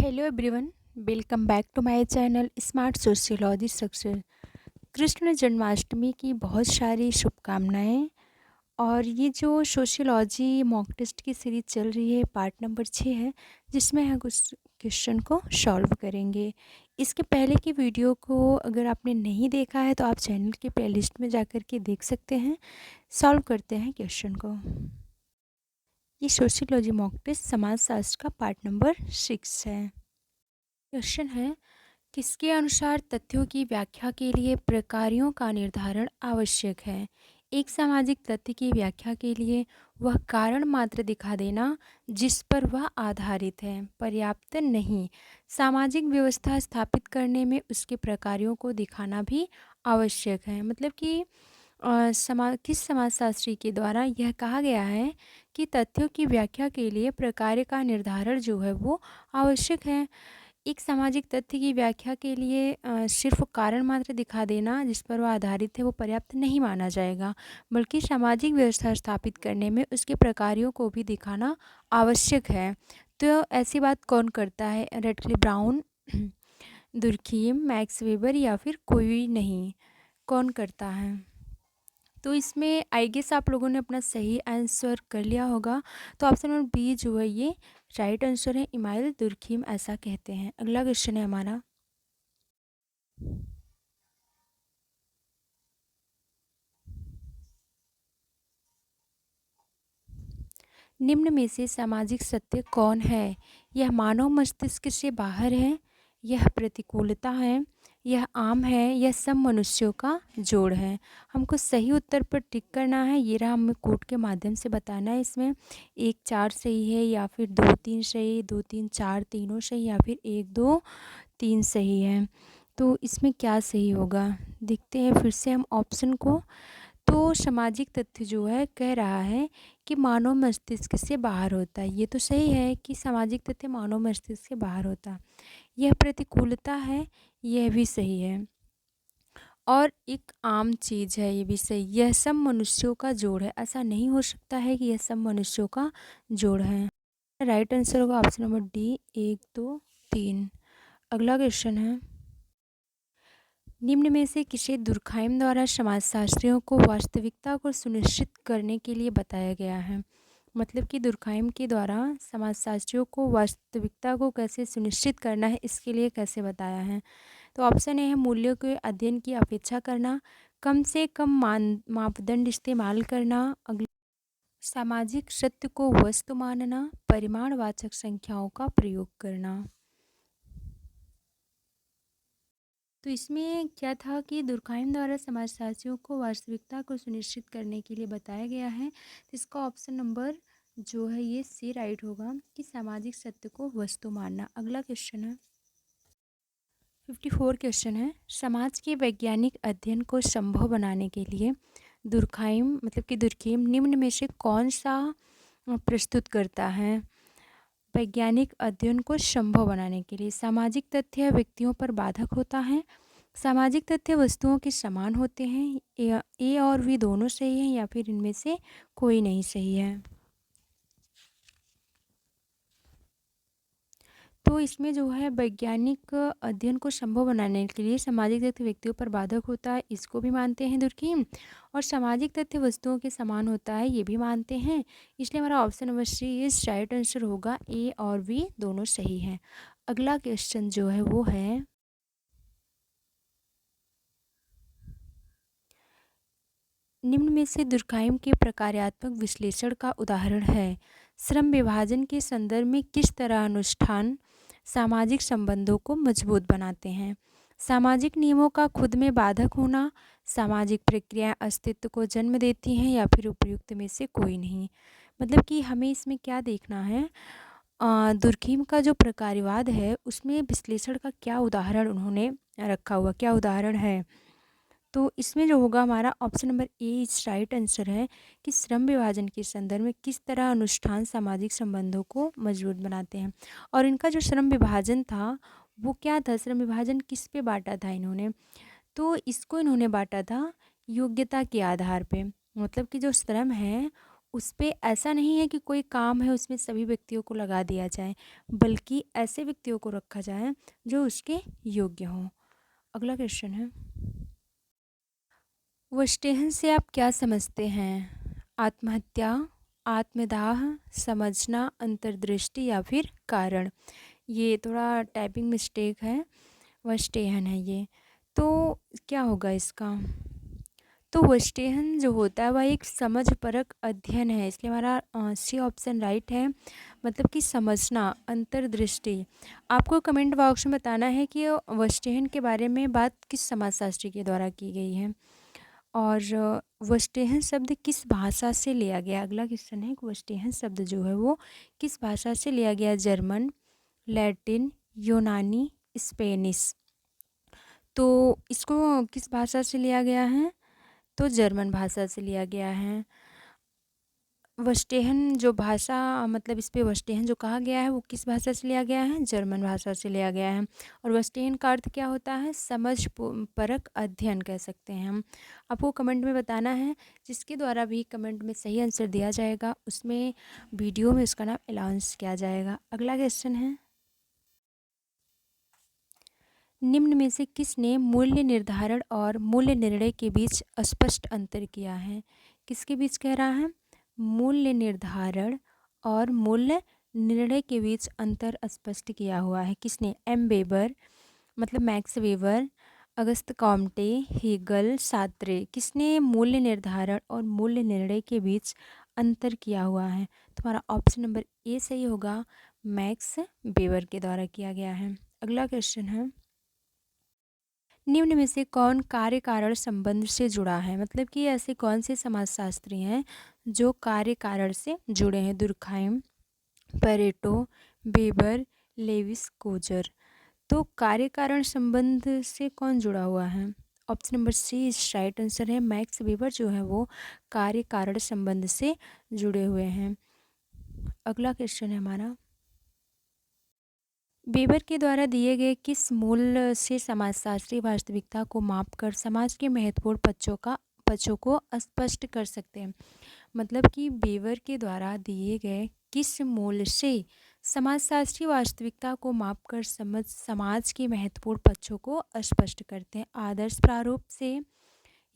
Hello everyone, welcome back to my channel smart sociology success. Krishna Janmashtami की बहुत सारी शुभकामनाएं। और ये जो सोशियोलॉजी मॉक टेस्ट की सीरीज चल रही है, पार्ट नंबर 6 है, जिसमें हम कुछ क्वेश्चन को सॉल्व करेंगे। इसके पहले की वीडियो को अगर आपने नहीं देखा है तो आप चैनल के प्लेलिस्ट में जाकर के देख सकते हैं। सॉल्व करते हैं क्वेश्चन को। ये सोशियोलॉजी मॉक टेस्ट समाजशास्त्र का पार्ट नंबर 6 है। क्वेश्चन है, किसके अनुसार तथ्यों की व्याख्या के लिए प्रकारों का निर्धारण आवश्यक है। एक सामाजिक तथ्य की व्याख्या के लिए वह कारण मात्र दिखा देना जिस पर वह आधारित है पर्याप्त नहीं। सामाजिक व्यवस्था स्थापित करने में उसके प्रकारों को दिखाना भी आवश्यक है। मतलब कि किस समाजशास्त्री के द्वारा यह कहा गया है कि तथ्यों की व्याख्या के लिए प्रकार का निर्धारण जो है वो आवश्यक है। एक सामाजिक तथ्य की व्याख्या के लिए सिर्फ कारण मात्र दिखा देना जिस पर वह आधारित है वो पर्याप्त नहीं माना जाएगा, बल्कि सामाजिक व्यवस्था स्थापित करने में उसके प्रकारों को भी दिखाना आवश्यक है। तो ऐसी बात कौन करता है? रेटले ब्राउन, दुर्खीम, मैक्स वेबर या फिर कोई नहीं? कौन करता है? तो इसमें आई गेस आप लोगों ने अपना सही आंसर कर लिया होगा। तो ऑप्शन नंबर बी जो है ये राइट आंसर है। इमाइल दुर्खीम ऐसा कहते हैं। अगला क्वेश्चन है हमारा, निम्न में से सामाजिक सत्य कौन है? यह मानव मस्तिष्क से बाहर है, यह प्रतिकूलता है, यह आम है, यह सब मनुष्यों का जोड़ है। हमको सही उत्तर पर टिक करना है। ये रहा, हमें कोड के माध्यम से बताना है। इसमें 1 4 सही है या फिर 2 3 सही, 2 3 4 तीनों सही या फिर 1 2 3 सही है। तो इसमें क्या सही होगा देखते हैं फिर से हम ऑप्शन को। तो सामाजिक तथ्य जो है कह रहा है कि मानव मस्तिष्क से बाहर होता है। ये तो सही है कि सामाजिक तथ्य मानव मस्तिष्क से बाहर होता है। यह प्रतिकूलता है, यह भी सही है। और एक आम चीज़ है, ये भी सही। यह सब मनुष्यों का जोड़ है, ऐसा नहीं हो सकता है कि यह सब मनुष्यों का जोड़ है। राइट आंसर होगा ऑप्शन नंबर डी 1 2 3। अगला क्वेश्चन है, निम्न में से किसे दुर्खाइम द्वारा समाजशास्त्रियों को वास्तविकता को सुनिश्चित करने के लिए बताया गया है? मतलब कि दुर्खाइम के द्वारा समाजशास्त्रियों को वास्तविकता को कैसे सुनिश्चित करना है, इसके लिए कैसे बताया है? तो ऑप्शन ए है मूल्यों के अध्ययन की अपेक्षा करना, कम से कम मापदंड इस्तेमाल करना, अगला सामाजिक सत्य को वस्तु मानना, परिमाणवाचक संख्याओं का प्रयोग करना। तो इसमें क्या था कि दुर्खाइम द्वारा समाजशास्त्रियों को वास्तविकता को सुनिश्चित करने के लिए बताया गया है। तो इसका ऑप्शन नंबर जो है ये सी राइट होगा कि सामाजिक सत्य को वस्तु मानना। अगला क्वेश्चन है 54 क्वेश्चन है, समाज के वैज्ञानिक अध्ययन को संभव बनाने के लिए दुर्खाइम मतलब कि दुर्खीम निम्न में से कौन सा प्रस्तुत करता है? वैज्ञानिक अध्ययन को संभव बनाने के लिए सामाजिक तथ्य व्यक्तियों पर बाधक होता है, सामाजिक तथ्य वस्तुओं के समान होते हैं, ए और बी दोनों सही हैं या फिर इनमें से कोई नहीं सही है। तो इसमें जो है वैज्ञानिक अध्ययन को संभव बनाने के लिए सामाजिक तथ्य व्यक्तियों पर बाधक होता है, इसको भी मानते हैं दुर्खीम। और सामाजिक तथ्य वस्तुओं के समान होता है, ये भी मानते हैं। इसलिए हमारा ऑप्शन नंबर सी इस राइट आंसर होगा। ए और बी दोनों सही हैं। अगला क्वेश्चन जो है वो है, निम्न में से दुर्खाइम के प्रकार्यात्मक विश्लेषण का उदाहरण है। श्रम विभाजन के संदर्भ में किस तरह अनुष्ठान सामाजिक संबंधों को मजबूत बनाते हैं? सामाजिक नियमों का खुद में बाधक होना, सामाजिक प्रक्रियाएं अस्तित्व को जन्म देती हैं या फिर उपयुक्त में से कोई नहीं। मतलब कि हमें इसमें क्या देखना है, दुर्खीम का जो प्रकारवाद है उसमें विश्लेषण का क्या उदाहरण उन्होंने रखा हुआ, क्या उदाहरण है? तो इसमें जो होगा हमारा ऑप्शन नंबर ए इस राइट आंसर है कि श्रम विभाजन के संदर्भ में किस तरह अनुष्ठान सामाजिक संबंधों को मजबूत बनाते हैं। और इनका जो श्रम विभाजन था वो क्या था, श्रम विभाजन किस पे बांटा था इन्होंने? तो इसको इन्होंने बांटा था योग्यता के आधार पे। मतलब कि जो श्रम है उस पे ऐसा नहीं है कि कोई काम है उसमें सभी व्यक्तियों को लगा दिया जाए, बल्कि ऐसे व्यक्तियों को रखा जाए जो उसके योग्य हों। अगला क्वेश्चन है, वशटेहन से आप क्या समझते हैं? आत्महत्या, आत्मदाह, समझना, अंतर्दृष्टि या फिर कारण? ये थोड़ा टाइपिंग मिस्टेक है, वशटेहन है ये। तो क्या होगा इसका? तो वशटेहन जो होता है वह एक समझपरक अध्ययन है, इसलिए हमारा सी ऑप्शन राइट है। मतलब कि समझना, अंतर्दृष्टि। आपको कमेंट बॉक्स में बताना है कि वशटेहन के बारे में बात किस समाजशास्त्री के द्वारा की गई है, और वशटेहन शब्द किस भाषा से लिया गया। अगला क्वेश्चन है कि वशटेहन शब्द जो है वो किस भाषा से लिया गया? जर्मन, लैटिन, यूनानी, स्पेनिश। तो इसको किस भाषा से लिया गया है? तो जर्मन भाषा से लिया गया है। वशटेहन जो भाषा, मतलब इस पे वशटेहन जो कहा गया है वो किस भाषा से लिया गया है? जर्मन भाषा से लिया गया है। और वशटेहन का अर्थ क्या होता है? समझ परक अध्ययन कह सकते हैं हम। आपको कमेंट में बताना है, जिसके द्वारा भी कमेंट में सही आंसर दिया जाएगा उसमें वीडियो में उसका नाम अनाउंस किया जाएगा। अगला क्वेश्चन है, निम्न में से किसने मूल्य निर्धारण और मूल्य निर्णय के बीच स्पष्ट अंतर किया है? किसके बीच कह रहा है? मूल्य निर्धारण और मूल्य निर्णय के बीच अंतर स्पष्ट किया हुआ है। किसने? एम वेबर, मतलब मैक्स वेबर, अगस्त कॉम्टे, हेगल, सात्रे। किसने मूल्य निर्धारण और मूल्य निर्णय के बीच अंतर किया हुआ है? तुम्हारा ऑप्शन नंबर ए सही होगा, मैक्स वेबर के द्वारा किया गया है। अगला क्वेश्चन है, निम्न में से कौन कार्य कारण संबंध से जुड़ा है? मतलब कि ऐसे कौन से समाजशास्त्री हैं जो कार्य कारण से जुड़े हैं? Durkheim, Pareto, Weber, Lewis, Coser. तो कार्य कारण संबंध से कौन जुड़ा हुआ है? ऑप्शन नंबर सी इस राइट आंसर है। मैक्स वेबर जो है वो कार्य कारण संबंध से जुड़े हुए हैं। अगला क्वेश्चन है हमारा, वेबर के द्वारा दिए गए किस मूल से समाजशास्त्री वास्तविकता को मापकर समाज के महत्वपूर्ण पक्षों को स्पष्ट कर सकते हैं? मतलब कि वेबर के द्वारा दिए गए किस मूल से समाजशास्त्री वास्तविकता को मापकर समाज के महत्वपूर्ण पक्षों को स्पष्ट करते हैं? आदर्श प्रारूप से,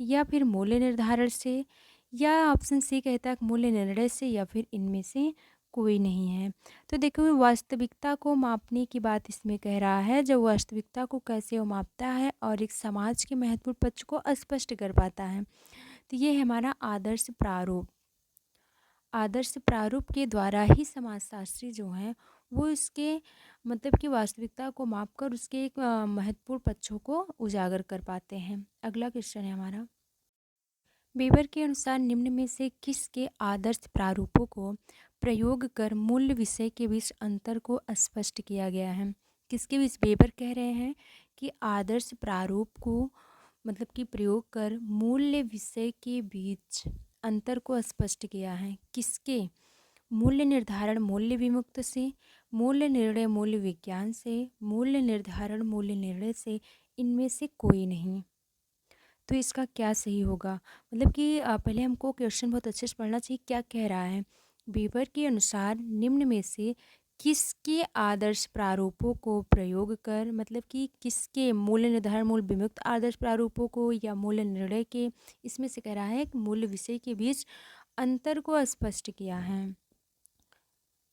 या फिर मूल्य निर्धारण से, या ऑप्शन सी कहता है मूल्य निर्णय से, या फिर इनमें से कोई नहीं है। तो देखो, वास्तविकता को मापने की बात इसमें कह रहा है, जब वास्तविकता को कैसे वो मापता है और एक समाज के महत्वपूर्ण पक्ष को स्पष्ट कर पाता है। तो ये है हमारा आदर्श प्रारूप। आदर्श प्रारूप के द्वारा ही समाजशास्त्री जो हैं वो इसके मतलब कि वास्तविकता को मापकर उसके एक महत्वपूर्ण पक्षों को उजागर कर पाते हैं। अगला क्वेश्चन है हमारा, वेबर के अनुसार निम्न में से किसके आदर्श प्रारूपों को प्रयोग कर मूल विषय के बीच अंतर को स्पष्ट किया गया है? किसके बीच वेबर कह रहे हैं कि आदर्श प्रारूप को मतलब कि प्रयोग कर मूल्य विषय के बीच अंतर को स्पष्ट किया है? किसके? मूल्य निर्धारण मूल्य विमुक्त से, मूल्य निर्णय मूल्य विज्ञान से, मूल्य निर्धारण मूल्य निर्णय से, इनमें से कोई नहीं। तो इसका क्या सही होगा? मतलब कि पहले हमको क्वेश्चन बहुत अच्छे से पढ़ना चाहिए, क्या कह रहा है। वेबर के अनुसार निम्न में से किसके आदर्श प्रारूपों को प्रयोग कर, मतलब कि किसके मूल्य निर्धारण मूल्य विमुक्त आदर्श प्रारूपों को या मूल्य निर्णय के, इसमें से कह रहा है कि मूल्य विषय के बीच अंतर को स्पष्ट किया है।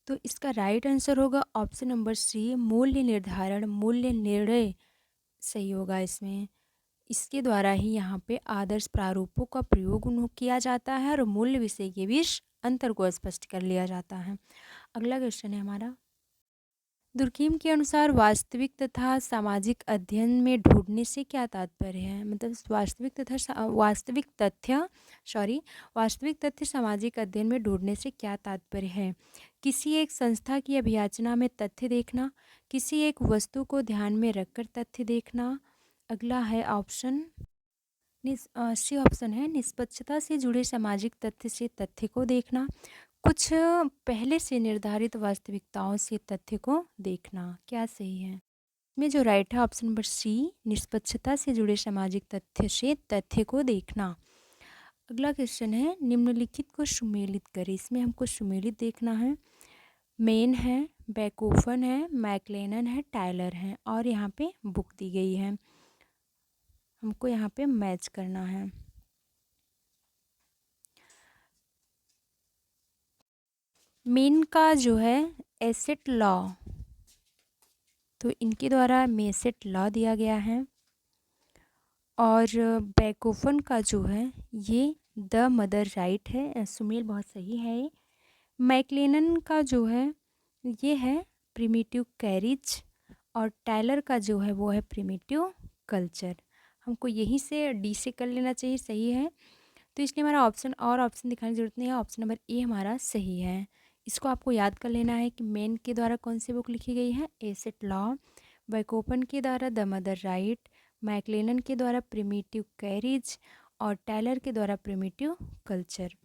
तो इसका राइट आंसर होगा ऑप्शन नंबर सी, मूल्य निर्धारण मूल्य निर्णय सही होगा इसमें। इसके द्वारा ही यहाँ पे आदर्श प्रारूपों का प्रयोग किया जाता है और मूल्य विषय के बीच अंतर को स्पष्ट कर लिया जाता है। अगला क्वेश्चन है हमारा, दुर्कीम के अनुसार वास्तविक तथा सामाजिक अध्ययन में ढूंढने से क्या तात्पर्य है? मतलब वास्तविक तथ्य सामाजिक अध्ययन में ढूंढने से क्या तात्पर्य है? किसी एक संस्था की अभियाचना में तथ्य देखना, किसी एक वस्तु को ध्यान में रखकर तथ्य देखना। अगला है ऑप्शन सी ऑप्शन है, निष्पक्षता से जुड़े सामाजिक तथ्य से तथ्य को देखना, कुछ पहले से निर्धारित वास्तविकताओं से तथ्य को देखना। क्या सही है? इसमें जो राइट है ऑप्शन नंबर सी, निष्पक्षता से जुड़े सामाजिक तथ्य से तथ्य को देखना। अगला क्वेश्चन है, निम्नलिखित को सुमेलित करें। इसमें हमको सुमेलित देखना है। मेन है, बेकोफन है, मैक्लेनन है, टायलर है और यहाँ पे बुक दी गई है। हमको यहाँ पे मैच करना है। मेन का जो है एसेट लॉ, तो इनके द्वारा मेसेट लॉ दिया गया है। और बेकोफन का जो है ये द मदर राइट है, सुमेल बहुत सही है ये। मैक्लेनन का जो है ये है प्रिमिटिव कैरिज और टायलर का जो है वो है प्रिमिटिव कल्चर। हमको यहीं से डी से कर लेना चाहिए, सही है। तो इसलिए हमारा ऑप्शन दिखाने की ज़रूरत नहीं है, ऑप्शन नंबर ए हमारा सही है। इसको आपको याद कर लेना है कि मेन के द्वारा कौन सी बुक लिखी गई है, एसेट लॉ। बैकोपन के द्वारा द मदर राइट, मैक्लेनन के द्वारा प्रिमिटिव कैरिज और टायलर के द्वारा प्रिमिटिव कल्चर।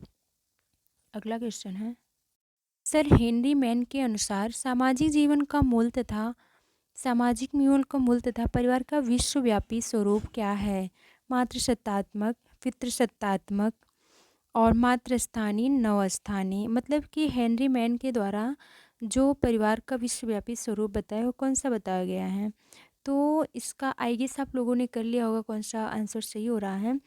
अगला क्वेश्चन है, सर हेनरी मैन के अनुसार सामाजिक जीवन का मूल तथा परिवार का विश्वव्यापी स्वरूप क्या है? मातृसत्तात्मक, पितृसत्तात्मक और मातृस्थानीय नवस्थानीय। मतलब कि हेनरी मैन के द्वारा जो परिवार का विश्वव्यापी स्वरूप बताया वो कौन सा बताया गया है? तो इसका आई गेस आप लोगों ने कर लिया होगा कौन सा आंसर सही हो रहा है।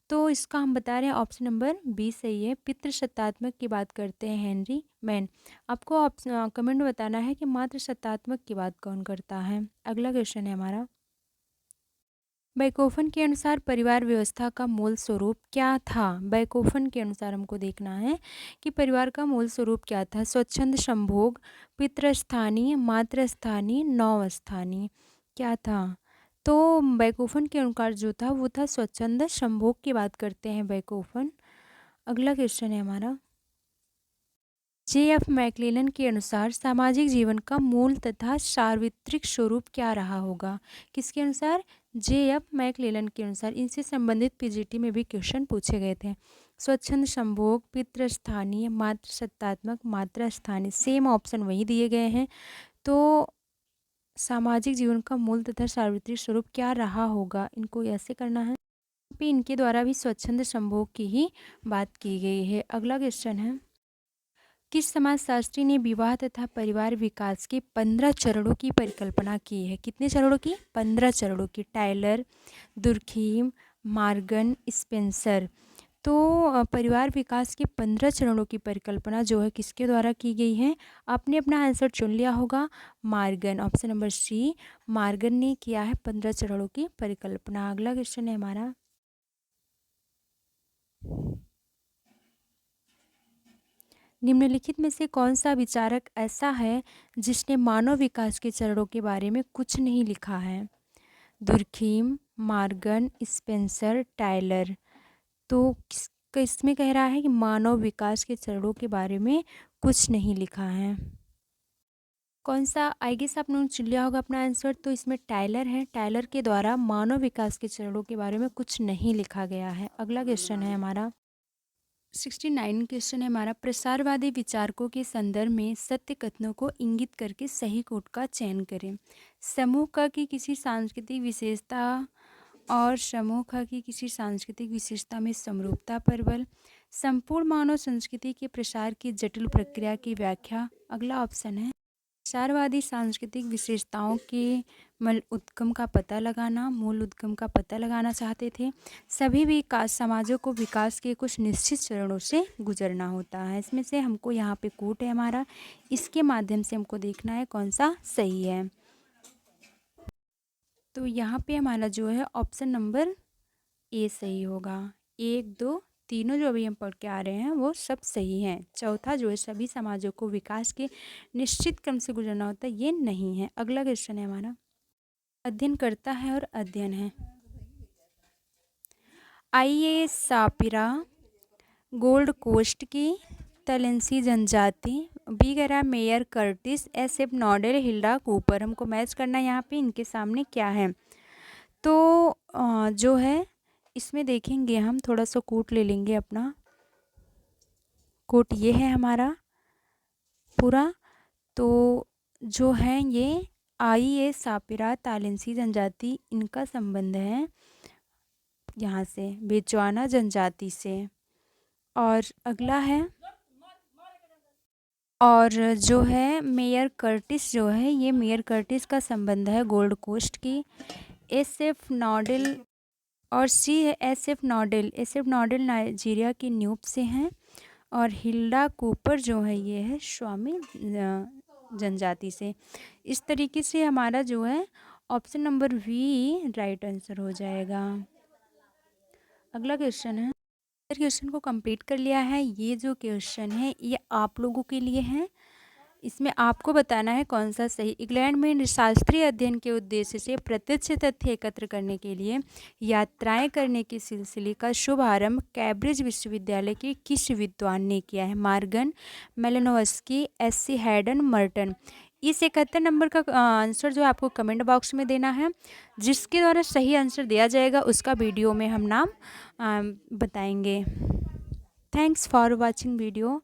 तो इसका हम बता रहे हैं ऑप्शन नंबर बी सही है। पितृसत्तात्मक की बात करते हैं हेनरी मैन। आपको कमेंट में बताना है कि मातृसत्तात्मक की बात कौन करता है। अगला क्वेश्चन है हमारा, बैकोफन के अनुसार परिवार व्यवस्था का मूल स्वरूप क्या था? बैकोफन के अनुसार हमको देखना है कि परिवार का मूल स्वरूप क्या था। स्वच्छंद संभोग, पितृस्थानीय, मातृस्थानीय, नौस्थानीय, क्या था? तो बैकोफन के अनुसार जो था वो था स्वच्छंद संभोग की बात करते हैं बैकोफन। अगला क्वेश्चन है हमारा, जे.एफ. मैक्लेलन के अनुसार सामाजिक जीवन का मूल तथा सार्वत्रिक स्वरूप क्या रहा होगा? किसके अनुसार? जे.एफ. मैक्लेलन के अनुसार। इनसे संबंधित पीजीटी में भी क्वेश्चन पूछे गए थे। स्वच्छंद संभोग, पितृस्थानीय, मातृसत्तात्मक, मातृस्थानीय, सेम ऑप्शन वही दिए गए हैं। तो सामाजिक जीवन का मूल तथा सार्वत्रिक स्वरूप क्या रहा होगा, इनको ऐसे करना है। पे इनके द्वारा भी स्वच्छंद संभोग की ही बात की गई है। अगला क्वेश्चन है, किस समाजशास्त्री ने विवाह तथा परिवार विकास के 15 चरणों की परिकल्पना की है? कितने चरणों की? 15 चरणों की। Tyler, Durkheim, Morgan, Spencer. तो परिवार विकास के 15 चरणों की परिकल्पना जो है किसके द्वारा की गई है? आपने अपना आंसर चुन लिया होगा, Morgan. Option number C, Morgan ने किया है 15 चरणों की परिकल्पना। अगला क्वेश्चन है हमारा, निम्नलिखित में से कौन सा विचारक ऐसा है जिसने मानव विकास के चरणों के बारे में कुछ नहीं लिखा है? Durkheim, Morgan, Spencer, Tyler. तो किसमें कह रहा है कि मानव विकास के चरणों के बारे में कुछ नहीं लिखा है? कौन सा? आई गेस आपने चुन लिया होगा अपना आंसर। तो इसमें टायलर है। टायलर के द्वारा मानव विकास के चरणों के बारे में कुछ नहीं लिखा गया है। अगला क्वेश्चन है हमारा, 69 क्वेश्चन है हमारा, प्रसारवादी विचारकों के संदर्भ में सत्य कथनों को इंगित करके सही कोट का चयन करें। समूह क की किसी सांस्कृतिक विशेषता और समूह ख की किसी सांस्कृतिक विशेषता में समरूपता पर बल, संपूर्ण मानव संस्कृति के प्रसार की जटिल प्रक्रिया की व्याख्या। अगला ऑप्शन है, प्रसारवादी सांस्कृतिक विशेषताओं के मूल उद्गम का पता लगाना चाहते थे। सभी विकास समाजों को विकास के कुछ निश्चित चरणों से गुजरना होता है। इसमें से हमको यहाँ पे कोट है हमारा, इसके माध्यम से हमको देखना है कौन सा सही है। तो यहाँ पे हमारा जो है ऑप्शन नंबर ए सही होगा। 1, 2, तीनों जो अभी हम पढ़ के आ रहे हैं वो सब सही हैं। चौथा जो है सभी समाजों को विकास के निश्चित क्रम से गुजरना होता है, ये नहीं है। अगला क्वेश्चन है हमारा, अध्ययन करता है और अध्ययन है। आई.ए. सापिरा, गोल्ड कोस्ट की, तलेंसी जनजाति, बी कह रहा है mayor Curtis, S F. Nadel, Hilda Cooper. हमको मैच करना है यहाँ पे इनके सामने क्या है। तो जो है इसमें देखेंगे हम, थोड़ा सा कोट ले लेंगे अपना। कोट ये है हमारा पूरा। तो जो है ये आई.ए. सापिरा, तालेंसी जनजाति, इनका संबंध है यहाँ से बेचुआना जनजाति से। और अगला है, और जो है मेयर कर्टिस जो है, ये मेयर कर्टिस का संबंध है गोल्ड कोस्ट की। एस एफ नॉडेल और सी है S F Nadel. S F Nadel Nigeria की न्यूब से हैं। और हिल्डा कूपर जो है ये है स्वामी जनजाति से। इस तरीके से हमारा जो है option number V right answer हो जाएगा। अगला क्वेश्चन है, क्वेश्चन को कंप्लीट कर लिया है। ये जो क्वेश्चन है ये आप लोगों के लिए है। इसमें आपको बताना है कौन सा सही। इंग्लैंड में शास्त्रीय अध्ययन के उद्देश्य से प्रत्यक्ष तथ्य एकत्र करने के लिए यात्राएं करने के सिलसिले का शुभारंभ कैम्ब्रिज विश्वविद्यालय के किस विद्वान ने किया है? Morgan, Malinowski, S C. Haddon, Merton. इस 71 नंबर का आंसर जो है आपको कमेंट बॉक्स में देना है। जिसके द्वारा सही आंसर दिया जाएगा उसका वीडियो में हम नाम बताएंगे। Thanks for watching video.